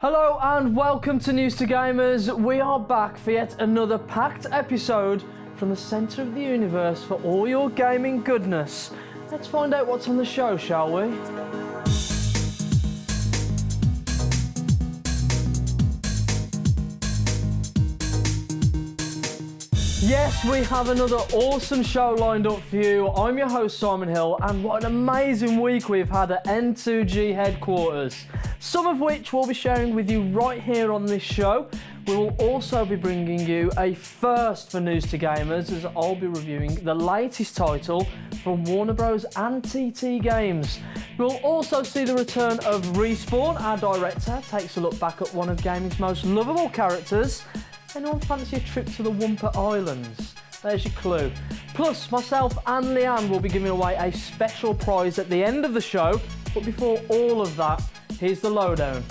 Hello and welcome to News2Gamers. We are back for yet another packed episode from the centre of the universe for all your gaming goodness. Let's find out what's on the show, shall we? Yes, we have another awesome show lined up for you. I'm your host Simon Hill, and what an amazing week we've had at N2G headquarters. Some of which we'll be sharing with you right here on this show. We will also be bringing you a first for News2Gamers, as I'll be reviewing the latest title from Warner Bros. And TT Games. We'll also see the return of Respawn. Our director takes a look back at one of gaming's most lovable characters. Anyone fancy a trip to the Wumpa Islands? There's your clue. Plus, myself and Leanne will be giving away a special prize at the end of the show. But before all of that, here's the lowdown.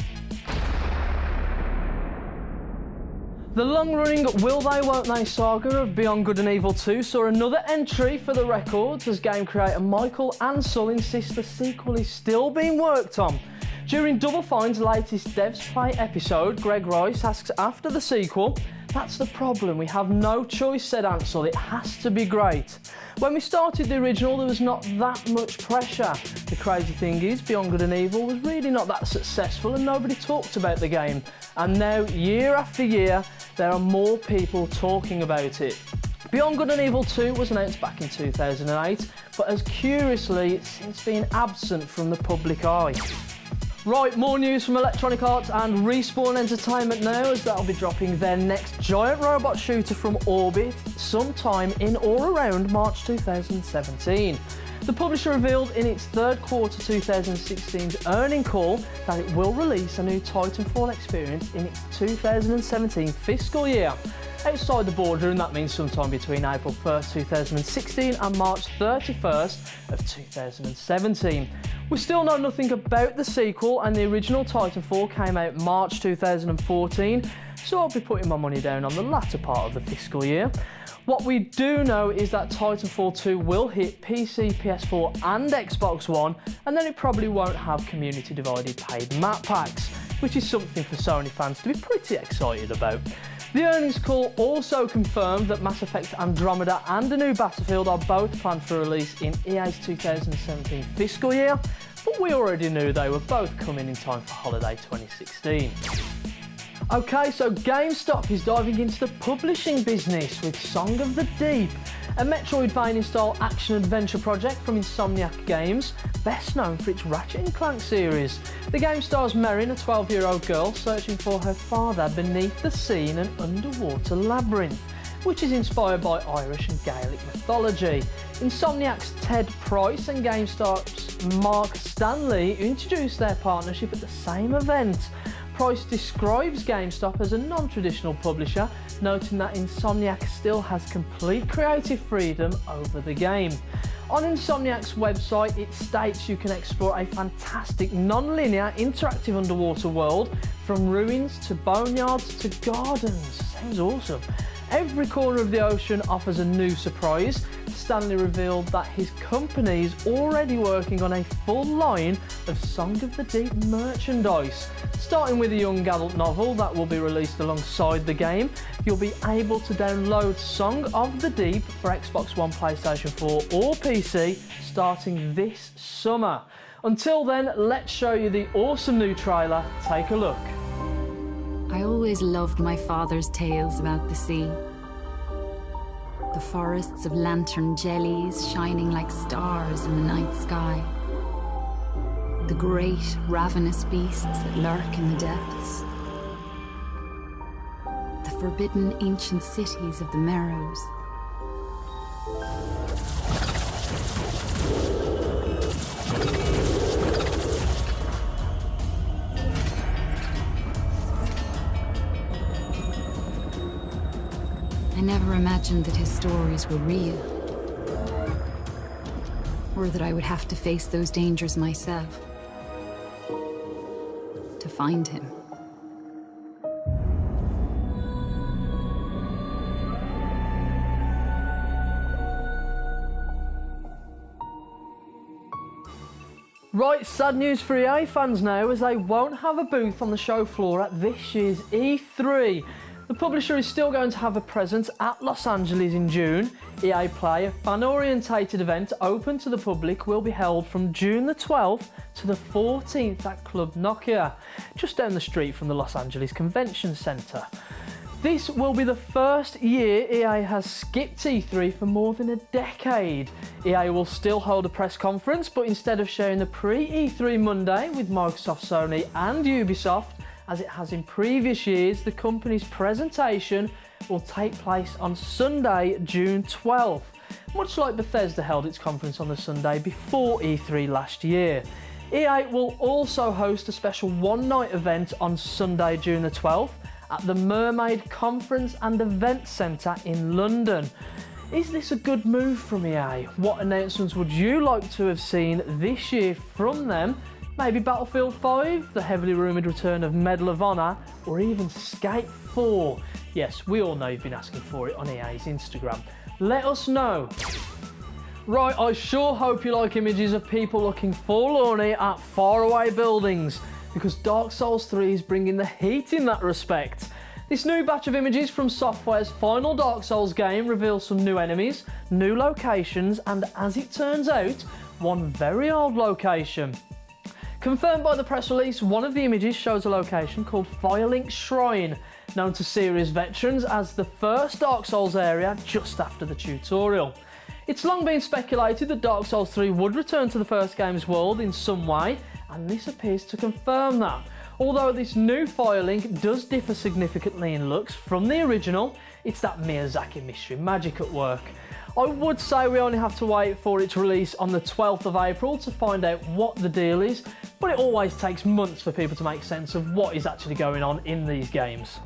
The long-running Will They Won't They saga of Beyond Good and Evil 2 saw another entry for the records as game creator Michael Ansel insists the sequel is still being worked on. During Double Fine's latest Devs Play episode, Greg Rice asks after the sequel, "That's the problem, we have no choice," said Ansel, "it has to be great. When we started the original there was not that much pressure. The crazy thing is Beyond Good and Evil was really not that successful and nobody talked about the game. And now, year after year, there are more people talking about it." Beyond Good and Evil 2 was announced back in 2008, but has curiously since been absent from the public eye. Right, more news from Electronic Arts and Respawn Entertainment now, as that'll be dropping their next giant robot shooter from orbit sometime in or around March 2017. The publisher revealed in its third quarter 2016's earning call that it will release a new Titanfall experience in its 2017 fiscal year. Outside the boardroom, that means sometime between April 1st, 2016 and March 31st of 2017. We still know nothing about the sequel, and the original Titanfall came out March 2014, so I'll be putting my money down on the latter part of the fiscal year. What we do know is that Titanfall 2 will hit PC, PS4 and Xbox One, and then it probably won't have community divided paid map packs, which is something for Sony fans to be pretty excited about. The earnings call also confirmed that Mass Effect Andromeda and a new Battlefield are both planned for release in EA's 2017 fiscal year, but we already knew they were both coming in time for holiday 2016. Okay, so GameStop is diving into the publishing business with Song of the Deep, a Metroidvania-style action-adventure project from Insomniac Games, best known for its Ratchet & Clank series. The game stars Merrin, a 12-year-old girl searching for her father beneath the sea in an underwater labyrinth, which is inspired by Irish and Gaelic mythology. Insomniac's Ted Price and GameStop's Mark Stanley introduced their partnership at the same event. Price describes GameStop as a non-traditional publisher, noting that Insomniac still has complete creative freedom over the game. On Insomniac's website, it states you can explore a fantastic non-linear interactive underwater world, from ruins to boneyards to gardens. Sounds awesome. Every corner of the ocean offers a new surprise. Stanley revealed that his company is already working on a full line of Song of the Deep merchandise. Starting with a young adult novel that will be released alongside the game, you'll be able to download Song of the Deep for Xbox One, PlayStation 4 or PC starting this summer. Until then, let's show you the awesome new trailer. Take a look. I always loved my father's tales about the sea. The forests of lantern jellies shining like stars in the night sky. The great, ravenous beasts that lurk in the depths. The forbidden ancient cities of the Meadows. I never imagined that his stories were real, or that I would have to face those dangers myself to find him. Right, sad news for EA fans now, as they won't have a booth on the show floor at this year's E3. The publisher is still going to have a presence at Los Angeles in June. EA Play, a fan-orientated event open to the public, will be held from June the 12th to the 14th at Club Nokia, just down the street from the Los Angeles Convention Center. This will be the first year EA has skipped E3 for more than a decade. EA will still hold a press conference, but instead of sharing the pre-E3 Monday with Microsoft, Sony and Ubisoft, as it has in previous years, the company's presentation will take place on Sunday, June 12th, much like Bethesda held its conference on the Sunday before E3 last year. EA will also host a special one-night event on Sunday, June the 12th, at the Mermaid Conference and Event Centre in London. Is this a good move from EA? What announcements would you like to have seen this year from them? Maybe Battlefield 5, the heavily rumoured return of Medal of Honor, or even Skate 4? Yes, we all know you've been asking for it on EA's Instagram. Let us know. Right, I sure hope you like images of people looking forlornly at faraway buildings, because Dark Souls 3 is bringing the heat in that respect. This new batch of images from Software's final Dark Souls game reveals some new enemies, new locations, and as it turns out, one very old location. Confirmed by the press release, one of the images shows a location called Firelink Shrine, known to series veterans as the first Dark Souls area just after the tutorial. It's long been speculated that Dark Souls 3 would return to the first game's world in some way, and this appears to confirm that. Although this new Firelink does differ significantly in looks from the original, it's that Miyazaki mystery magic at work. I would say we only have to wait for its release on the 12th of April to find out what the deal is, but it always takes months for people to make sense of what is actually going on in these games.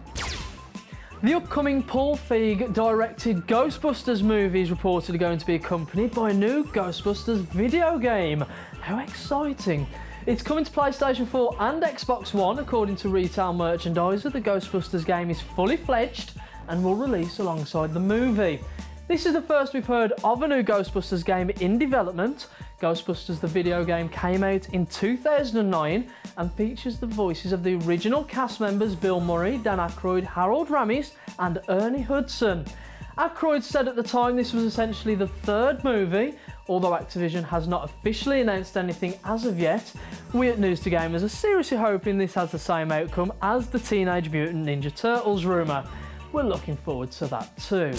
The upcoming Paul Feig directed Ghostbusters movie is reportedly going to be accompanied by a new Ghostbusters video game. How exciting! It's coming to PlayStation 4 and Xbox One. According to retail merchandiser, the Ghostbusters game is fully fledged and will release alongside the movie. This is the first we've heard of a new Ghostbusters game in development. Ghostbusters the video game came out in 2009 and features the voices of the original cast members Bill Murray, Dan Aykroyd, Harold Ramis and Ernie Hudson. Aykroyd said at the time this was essentially the third movie. Although Activision has not officially announced anything as of yet, we at News2Gamers are seriously hoping this has the same outcome as the Teenage Mutant Ninja Turtles rumour. We're looking forward to that too.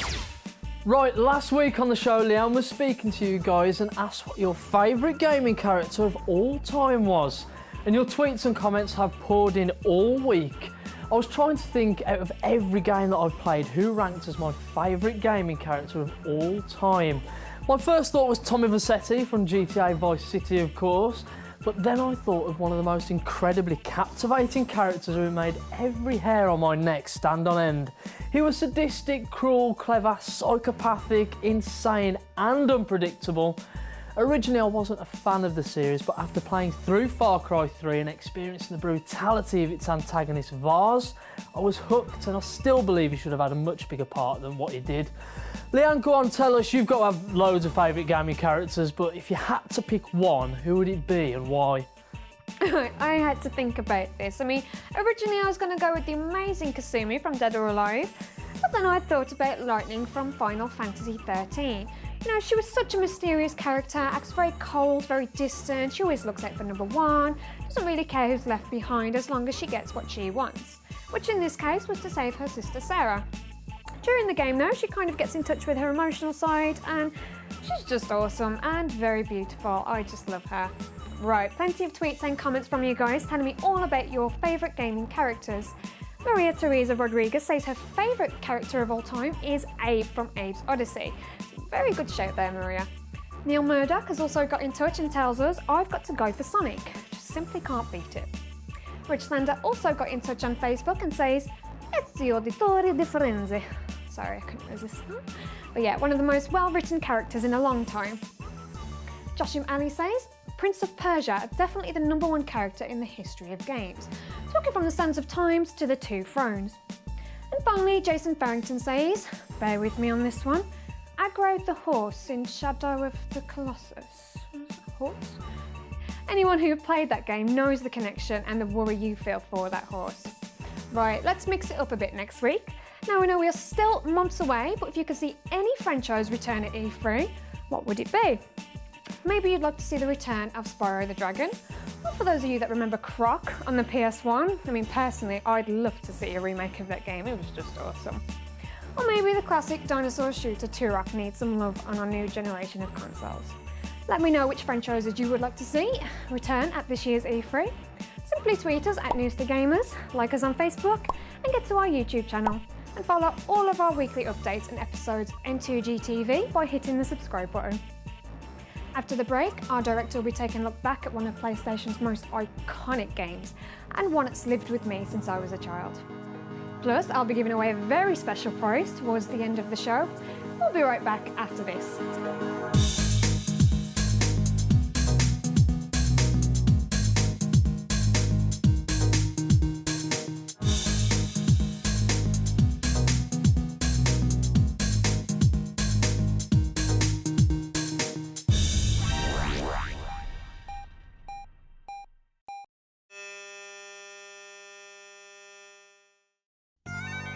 Right, last week on the show, Leanne was speaking to you guys and asked what your favourite gaming character of all time was. And your tweets and comments have poured in all week. I was trying to think out of every game that I've played, who ranked as my favourite gaming character of all time. My first thought was Tommy Vercetti from GTA Vice City, of course, but then I thought of one of the most incredibly captivating characters who made every hair on my neck stand on end. He was sadistic, cruel, clever, psychopathic, insane and unpredictable. Originally I wasn't a fan of the series, but after playing through Far Cry 3 and experiencing the brutality of its antagonist Vars, I was hooked and I still believe he should have had a much bigger part than what he did. Leanne, go on, tell us, you've got to have loads of favourite gaming characters, but if you had to pick one, who would it be and why? I had to think about this. I mean, originally I was going to go with the amazing Kasumi from Dead or Alive, but then I thought about Lightning from Final Fantasy 13. You know, she was such a mysterious character, acts very cold, very distant, she always looks out for number one, doesn't really care who's left behind as long as she gets what she wants, which in this case was to save her sister Sarah. During the game though, she kind of gets in touch with her emotional side and she's just awesome and very beautiful. I just love her. Right, plenty of tweets and comments from you guys telling me all about your favourite gaming characters. Maria Teresa Rodriguez says her favourite character of all time is Abe from Abe's Odyssey. Very good shout there, Maria. Neil Murdoch has also got in touch and tells us, I've got to go for Sonic. Just simply can't beat it. Rich Sander also got in touch on Facebook and says, Ezio Auditore di Firenze. Sorry, I couldn't resist that. But yeah, one of the most well-written characters in a long time. Joshim Ali says, Prince of Persia, definitely the #1 character in the history of games. Talking from the Sands of Times to the Two Thrones. And finally, Jason Farrington says, bear with me on this one, Aggro the horse in Shadow of the Colossus. Horse? Anyone who played that game knows the connection and the worry you feel for that horse. Right, let's mix it up a bit next week. Now we know we are still months away, but if you could see any franchise return at E3, what would it be? Maybe you'd like to see the return of Spyro the Dragon. Or for those of you that remember Croc on the PS1, I mean personally, I'd love to see a remake of that game, it was just awesome. Or maybe the classic dinosaur shooter Turok needs some love on our new generation of consoles. Let me know which franchises you would like to see return at this year's E3. Simply tweet us at News2Gamers, like us on Facebook, and get to our YouTube channel. And follow all of our weekly updates and episodes of N2G TV by hitting the subscribe button. After the break, our director will be taking a look back at one of PlayStation's most iconic games, and one that's lived with me since I was a child. Plus, I'll be giving away a very special prize towards the end of the show. We'll be right back after this.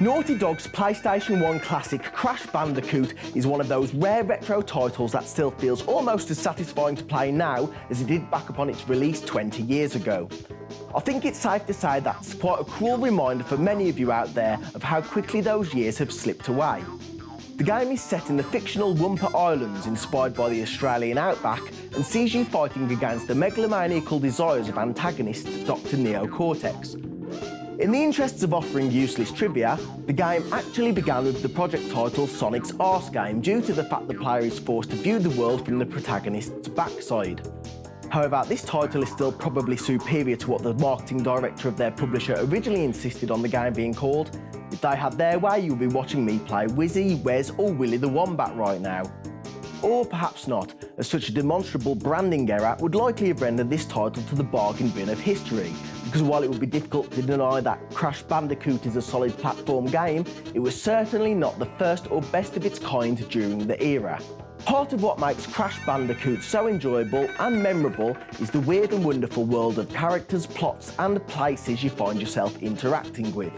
Naughty Dog's PlayStation 1 classic Crash Bandicoot is one of those rare retro titles that still feels almost as satisfying to play now as it did back upon its release 20 years ago. I think it's safe to say that's quite a cruel reminder for many of you out there of how quickly those years have slipped away. The game is set in the fictional Wumpa Islands, inspired by the Australian outback, and sees you fighting against the megalomaniacal desires of antagonist Dr. Neo Cortex. In the interests of offering useless trivia, the game actually began with the project title Sonic's Arse Game due to the fact the player is forced to view the world from the protagonist's backside. However, this title is still probably superior to what the marketing director of their publisher originally insisted on the game being called. If they had their way, you would be watching me play Wizzy, Wez or Willy the Wombat right now. Or perhaps not, as such a demonstrable branding error would likely have rendered this title to the bargain bin of history, because while it would be difficult to deny that Crash Bandicoot is a solid platform game, it was certainly not the first or best of its kind during the era. Part of what makes Crash Bandicoot so enjoyable and memorable is the weird and wonderful world of characters, plots and places you find yourself interacting with.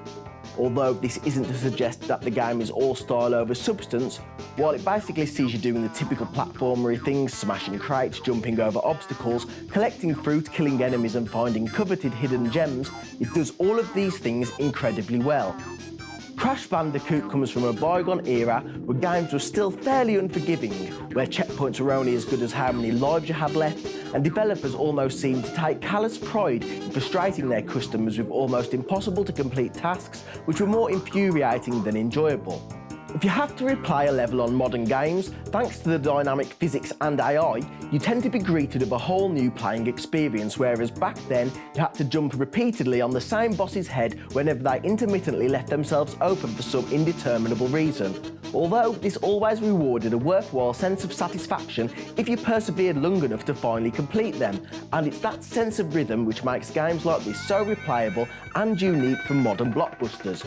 Although this isn't to suggest that the game is all style over substance, while it basically sees you doing the typical platformery things, smashing crates, jumping over obstacles, collecting fruit, killing enemies and finding coveted hidden gems, it does all of these things incredibly well. Crash Bandicoot comes from a bygone era where games were still fairly unforgiving, where checkpoints were only as good as how many lives you had left, and developers almost seemed to take callous pride in frustrating their customers with almost impossible to complete tasks which were more infuriating than enjoyable. If you have to replay a level on modern games, thanks to the dynamic physics and AI, you tend to be greeted with a whole new playing experience, whereas back then you had to jump repeatedly on the same boss's head whenever they intermittently left themselves open for some indeterminable reason. Although this always rewarded a worthwhile sense of satisfaction if you persevered long enough to finally complete them, and it's that sense of rhythm which makes games like this so replayable and unique from modern blockbusters.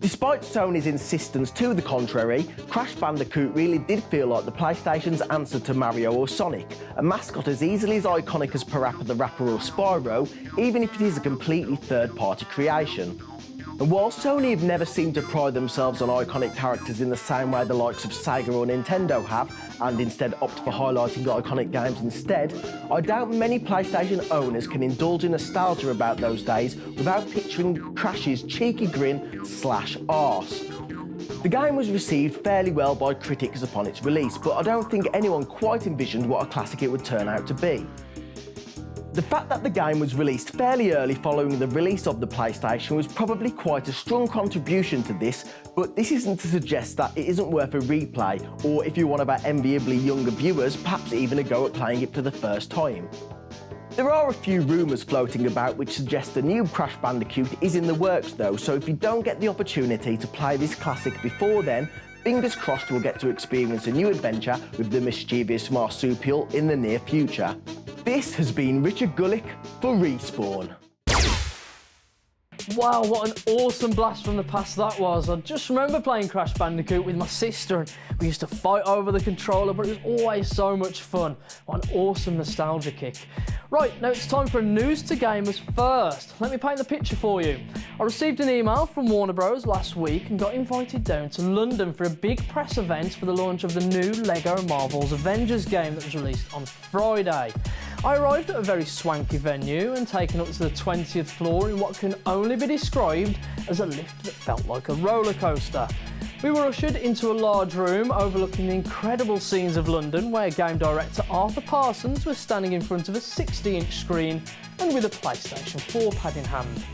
Despite Sony's insistence to the contrary, Crash Bandicoot really did feel like the PlayStation's answer to Mario or Sonic, a mascot as easily as iconic as Parappa the Rapper or Spyro, even if it is a completely third-party creation. And while Sony have never seemed to pride themselves on iconic characters in the same way the likes of Sega or Nintendo have, and instead opt for highlighting iconic games instead, I doubt many PlayStation owners can indulge in nostalgia about those days without picturing Crash's cheeky grin/arse. The game was received fairly well by critics upon its release, but I don't think anyone quite envisioned what a classic it would turn out to be. The fact that the game was released fairly early following the release of the PlayStation was probably quite a strong contribution to this, but this isn't to suggest that it isn't worth a replay, or if you're one of our enviably younger viewers, perhaps even a go at playing it for the first time. There are a few rumours floating about which suggest a new Crash Bandicoot is in the works though, so if you don't get the opportunity to play this classic before then, fingers crossed we'll get to experience a new adventure with the mischievous marsupial in the near future. This has been Richard Gullick for Respawn. Wow, what an awesome blast from the past that was. I just remember playing Crash Bandicoot with my sister and we used to fight over the controller, but it was always so much fun. What an awesome nostalgia kick. Right, now it's time for News2Gamers first. Let me paint the picture for you. I received an email from Warner Bros last week and got invited down to London for a big press event for the launch of the new LEGO Marvel's Avengers game that was released on Friday. I arrived at a very swanky venue and taken up to the 20th floor in what can only be described as a lift that felt like a roller coaster. We were ushered into a large room overlooking the incredible scenes of London, where game director Arthur Parsons was standing in front of a 60-inch screen and with a PlayStation 4 pad in hand.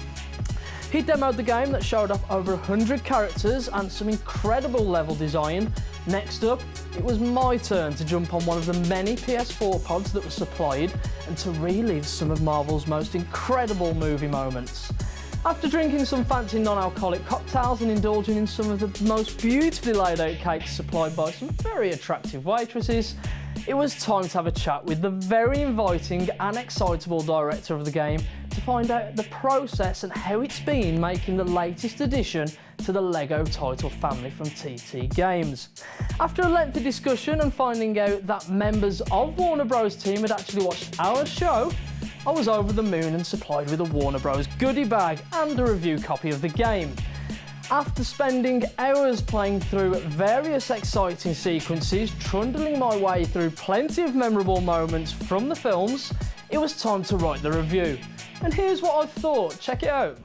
He demoed the game that showed off over 100 characters and some incredible level design. Next up, it was my turn to jump on one of the many PS4 pods that were supplied and to relive some of Marvel's most incredible movie moments. After drinking some fancy non-alcoholic cocktails and indulging in some of the most beautifully laid out cakes supplied by some very attractive waitresses, it was time to have a chat with the very inviting and excitable director of the game to find out the process and how it's been making the latest addition to the LEGO title family from TT Games. After a lengthy discussion and finding out that members of Warner Bros team had actually watched our show, I was over the moon and supplied with a Warner Bros goodie bag and a review copy of the game. After spending hours playing through various exciting sequences, trundling my way through plenty of memorable moments from the films, it was time to write the review. And here's what I thought, check it out.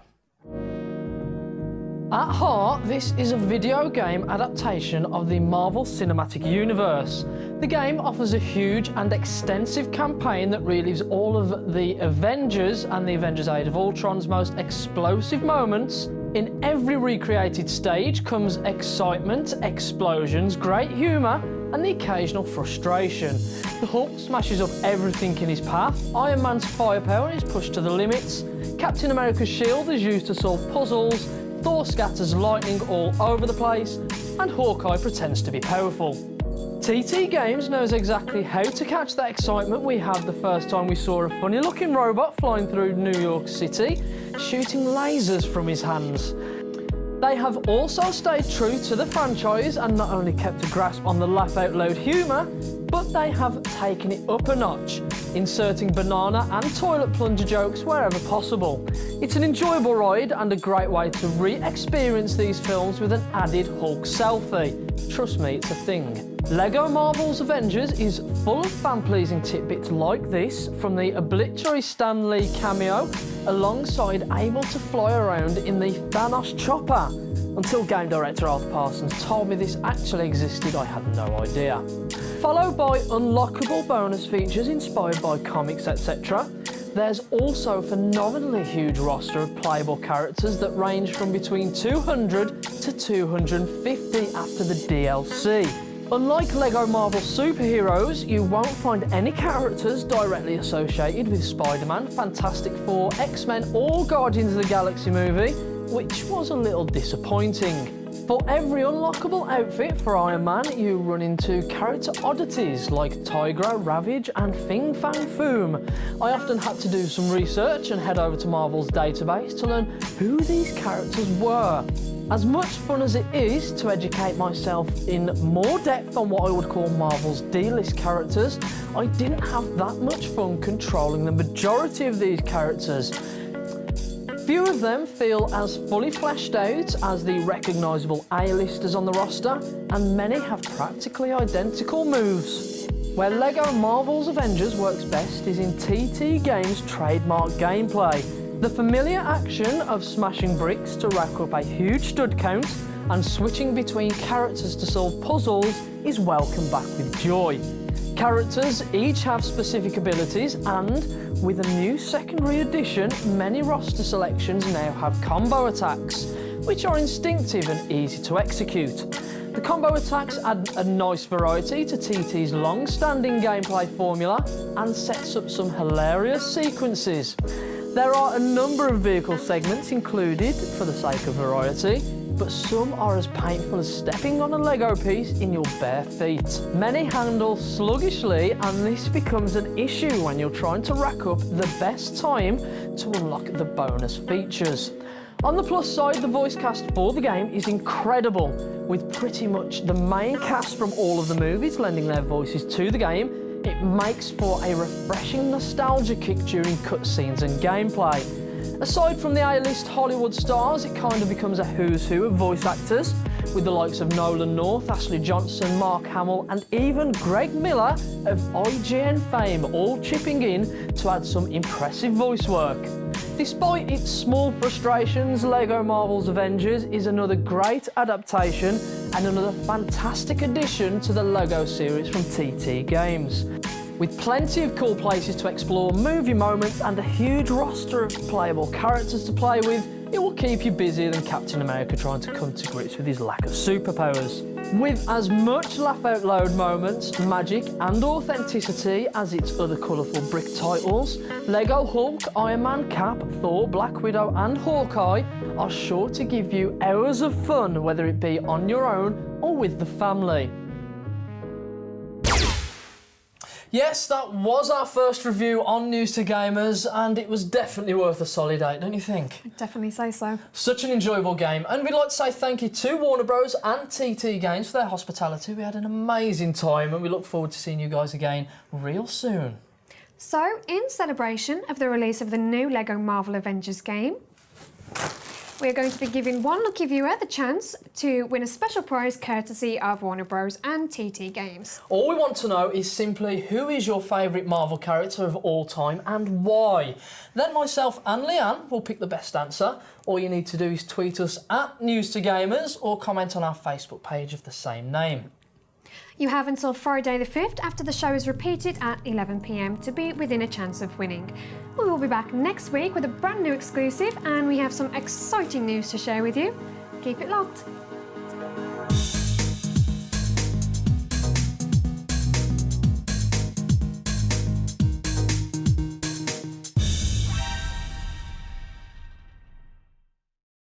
At heart, this is a video game adaptation of the Marvel Cinematic Universe. The game offers a huge and extensive campaign that relives all of the Avengers and the Avengers Age of Ultron's most explosive moments. In every recreated stage comes excitement, explosions, great humour, and the occasional frustration. The Hulk smashes up everything in his path, Iron Man's firepower is pushed to the limits, Captain America's shield is used to solve puzzles, Thor scatters lightning all over the place, and Hawkeye pretends to be powerful. TT Games knows exactly how to catch that excitement we had the first time we saw a funny-looking robot flying through New York City, shooting lasers from his hands. They have also stayed true to the franchise and not only kept a grasp on the laugh-out-loud humour, but they have taken it up a notch, inserting banana and toilet plunger jokes wherever possible. It's an enjoyable ride and a great way to re-experience these films with an added Hulk selfie. Trust me, it's a thing. LEGO Marvel's Avengers is full of fan-pleasing tidbits like this, from the obligatory Stan Lee cameo, alongside able to fly around in the Thanos chopper. Until game director Arthur Parsons told me this actually existed, I had no idea. Followed by unlockable bonus features inspired by comics, etc. There's also a phenomenally huge roster of playable characters that range from between 200 to 250 after the DLC. Unlike LEGO Marvel superheroes, you won't find any characters directly associated with Spider-Man, Fantastic Four, X-Men or Guardians of the Galaxy movie, which was a little disappointing. For every unlockable outfit for Iron Man, you run into character oddities like Tigra, Ravage and Fing Fang Foom. I often had to do some research and head over to Marvel's database to learn who these characters were. As much fun as it is to educate myself in more depth on what I would call Marvel's D-list characters, I didn't have that much fun controlling the majority of these characters. Few of them feel as fully fleshed out as the recognisable A-listers on the roster, and many have practically identical moves. Where LEGO Marvel's Avengers works best is in TT Games' trademark gameplay. The familiar action of smashing bricks to rack up a huge stud count and switching between characters to solve puzzles is welcomed back with joy. Characters each have specific abilities, and with a new secondary edition, many roster selections now have combo attacks, which are instinctive and easy to execute. The combo attacks add a nice variety to TT's long-standing gameplay formula and sets up some hilarious sequences. There are a number of vehicle segments included for the sake of variety, but some are as painful as stepping on a Lego piece in your bare feet. Many handle sluggishly, and this becomes an issue when you're trying to rack up the best time to unlock the bonus features. On the plus side, the voice cast for the game is incredible, with pretty much the main cast from all of the movies lending their voices to the game. It makes for a refreshing nostalgia kick during cutscenes and gameplay. Aside from the A-list Hollywood stars, it kind of becomes a who's who of voice actors, with the likes of Nolan North, Ashley Johnson, Mark Hamill, and even Greg Miller of IGN fame all chipping in to add some impressive voice work. Despite its small frustrations, LEGO Marvel's Avengers is another great adaptation and another fantastic addition to the LEGO series from TT Games. With plenty of cool places to explore, movie moments, and a huge roster of playable characters to play with, it will keep you busier than Captain America trying to come to grips with his lack of superpowers. With as much laugh-out-loud moments, magic and authenticity as its other colourful brick titles, LEGO Hulk, Iron Man, Cap, Thor, Black Widow and Hawkeye are sure to give you hours of fun, whether it be on your own or with the family. Yes, that was our first review on News2Gamers, and it was definitely worth a solid 8, don't you think? I'd definitely say so. Such an enjoyable game, and we'd like to say thank you to Warner Bros and TT Games for their hospitality. We had an amazing time, and we look forward to seeing you guys again real soon. So, in celebration of the release of the new LEGO Marvel Avengers game, we are going to be giving one lucky viewer the chance to win a special prize courtesy of Warner Bros and TT Games. All we want to know is simply who is your favourite Marvel character of all time and why. Then myself and Leanne will pick the best answer. All you need to do is tweet us at News2Gamers or comment on our Facebook page of the same name. You have until Friday the 5th after the show is repeated at 11 PM to be within a chance of winning. We will be back next week with a brand new exclusive, and we have some exciting news to share with you. Keep it locked.